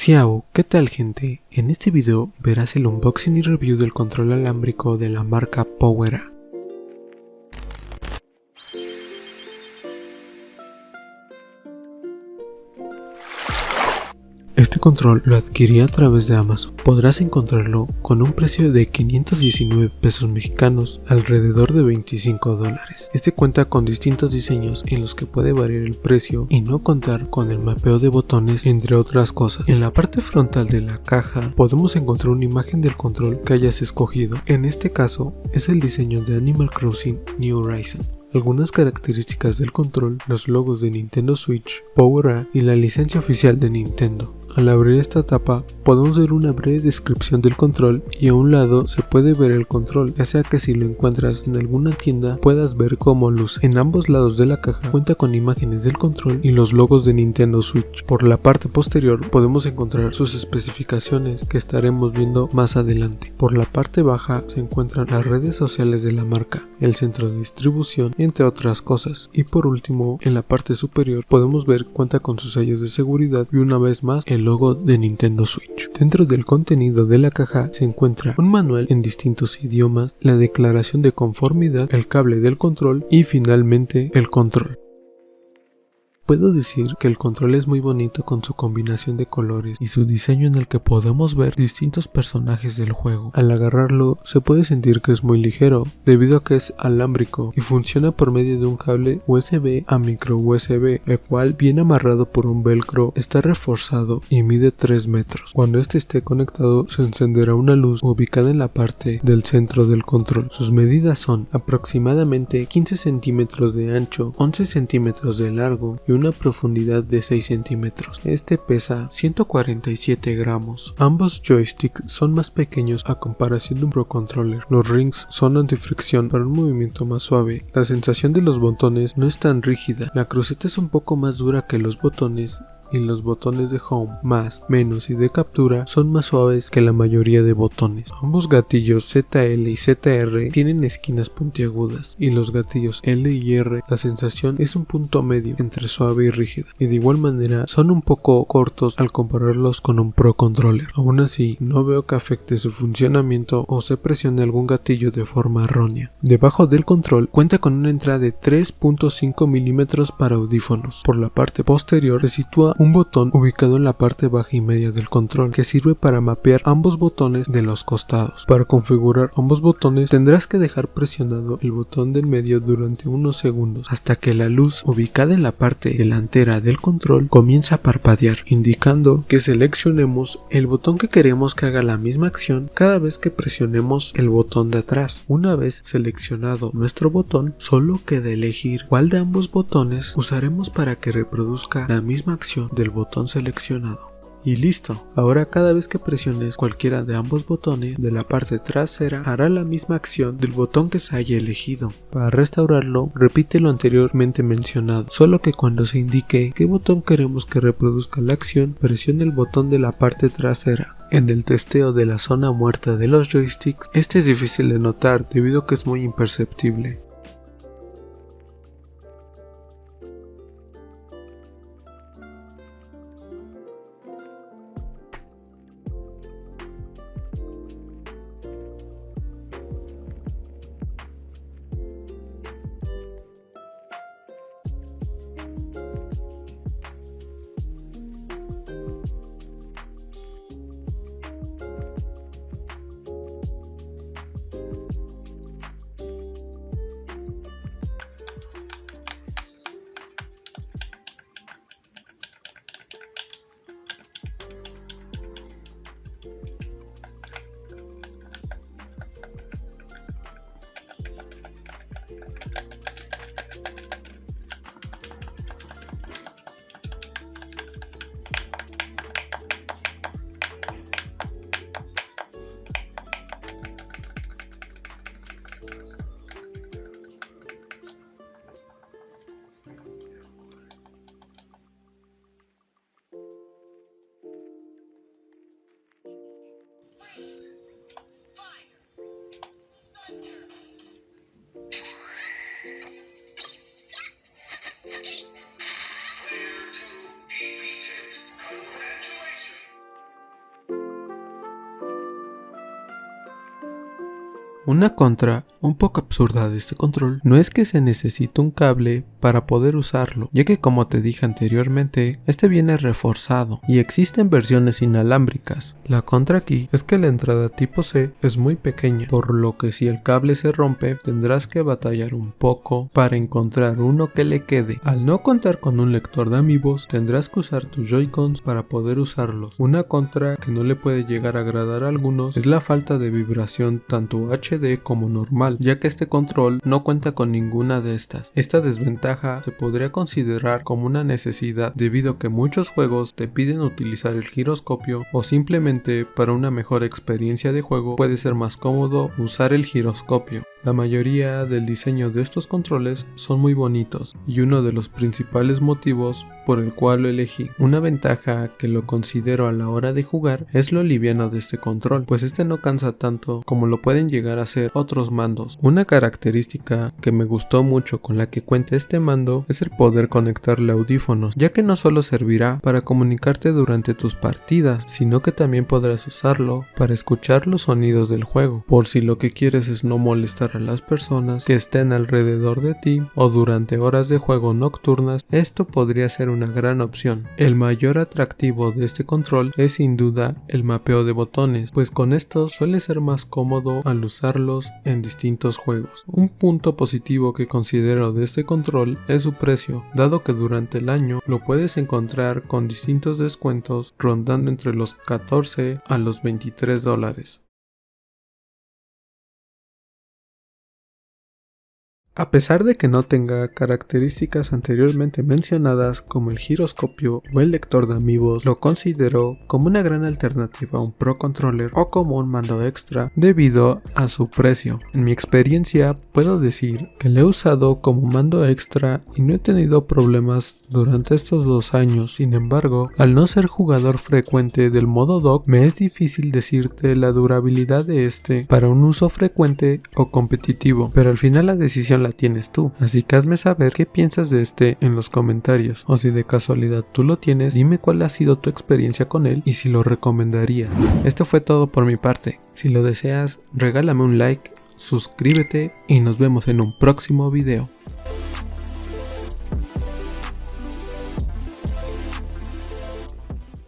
Ciao, ¿qué tal gente? En este video verás el unboxing y review del control alámbrico de la marca Powera. Este control lo adquirí a través de Amazon. Podrás encontrarlo con un precio de 519 pesos mexicanos, alrededor de $25. Este cuenta con distintos diseños en los que puede variar el precio y no contar con el mapeo de botones, entre otras cosas. En la parte frontal de la caja podemos encontrar una imagen del control que hayas escogido. En este caso es el diseño de Animal Crossing New Horizons. Algunas características del control, los logos de Nintendo Switch, Powera y la licencia oficial de Nintendo. Al abrir esta tapa podemos ver una breve descripción del control y a un lado se puede ver el control, ya sea que si lo encuentras en alguna tienda puedas ver cómo luce. En ambos lados de la caja cuenta con imágenes del control y los logos de Nintendo Switch. Por la parte posterior podemos encontrar sus especificaciones que estaremos viendo más adelante. Por la parte baja se encuentran las redes sociales de la marca, el centro de distribución, entre otras cosas. Y por último, en la parte superior podemos ver cuenta con sus sellos de seguridad y una vez más el logo de Nintendo Switch. Dentro del contenido de la caja se encuentra un manual en distintos idiomas, la declaración de conformidad, el cable del control y finalmente el control. Puedo decir que el control es muy bonito con su combinación de colores y su diseño en el que podemos ver distintos personajes del juego. Al agarrarlo se puede sentir que es muy ligero debido a que es alámbrico y funciona por medio de un cable USB a micro USB, el cual bien amarrado por un velcro está reforzado y mide 3 metros. Cuando este esté conectado se encenderá una luz ubicada en la parte del centro del control. Sus medidas son aproximadamente 15 centímetros de ancho, 11 centímetros de largo y una profundidad de 6 centímetros. Este pesa 147 gramos. Ambos joysticks son más pequeños a comparación de un Pro Controller. Los rings son antifricción para un movimiento más suave. La sensación de los botones no es tan rígida. La cruceta es un poco más dura que los botones y los botones de home, más, menos y de captura son más suaves que la mayoría de botones. Ambos gatillos ZL y ZR tienen esquinas puntiagudas y los gatillos L y R la sensación es un punto medio entre suave y rígida y de igual manera son un poco cortos al compararlos con un Pro Controller. Aún así no veo que afecte su funcionamiento o se presione algún gatillo de forma errónea. Debajo del control cuenta con una entrada de 3.5 milímetros para audífonos. Por la parte posterior se sitúa un botón ubicado en la parte baja y media del control que sirve para mapear ambos botones de los costados. Para configurar ambos botones tendrás que dejar presionado el botón del medio durante unos segundos hasta que la luz ubicada en la parte delantera del control comienza a parpadear, indicando que seleccionemos el botón que queremos que haga la misma acción cada vez que presionemos el botón de atrás. Una vez seleccionado nuestro botón, solo queda elegir cuál de ambos botones usaremos para que reproduzca la misma acción del botón seleccionado. Y listo, ahora cada vez que presiones cualquiera de ambos botones de la parte trasera hará la misma acción del botón que se haya elegido. Para restaurarlo, repite lo anteriormente mencionado, solo que cuando se indique qué botón queremos que reproduzca la acción, presione el botón de la parte trasera. En el testeo de la zona muerta de los joysticks, este es difícil de notar debido a que es muy imperceptible. Una contra un poco absurda de este control no es que se necesite un cable para poder usarlo, ya que como te dije anteriormente, este viene reforzado y existen versiones inalámbricas. La contra aquí es que la entrada tipo C es muy pequeña, por lo que si el cable se rompe tendrás que batallar un poco para encontrar uno que le quede. Al no contar con un lector de amiibos, tendrás que usar tus Joy-Cons para poder usarlos. Una contra que no le puede llegar a agradar a algunos es la falta de vibración tanto HD como normal, ya que este control no cuenta con ninguna de estas. Esta desventaja se podría considerar como una necesidad debido a que muchos juegos te piden utilizar el giroscopio o simplemente para una mejor experiencia de juego puede ser más cómodo usar el giroscopio. La mayoría del diseño de estos controles son muy bonitos y uno de los principales motivos por el cual lo elegí. Una ventaja que lo considero a la hora de jugar es lo liviano de este control, pues este no cansa tanto como lo pueden llegar a ser otros mandos. Una característica que me gustó mucho con la que cuenta este mando es el poder conectarle audífonos, ya que no solo servirá para comunicarte durante tus partidas, sino que también podrás usarlo para escuchar los sonidos del juego, por si lo que quieres es no molestar a las personas que estén alrededor de ti o durante horas de juego nocturnas. Esto podría ser una gran opción. El mayor atractivo de este control es sin duda el mapeo de botones, pues con esto suele ser más cómodo al usarlos en distintos juegos. Un punto positivo que considero de este control es su precio, dado que durante el año lo puedes encontrar con distintos descuentos rondando entre los 14 a los $23. A pesar de que no tenga características anteriormente mencionadas como el giroscopio o el lector de amiibos, lo considero como una gran alternativa a un Pro Controller o como un mando extra debido a su precio. En mi experiencia puedo decir que lo he usado como mando extra y no he tenido problemas durante estos 2 años. Sin embargo, al no ser jugador frecuente del modo dock, me es difícil decirte la durabilidad de este para un uso frecuente o competitivo, pero al final la decisión la tienes tú, así que hazme saber qué piensas de este en los comentarios, o si de casualidad tú lo tienes, dime cuál ha sido tu experiencia con él y si lo recomendarías. Esto fue todo por mi parte. Si lo deseas, regálame un like, suscríbete y nos vemos en un próximo video.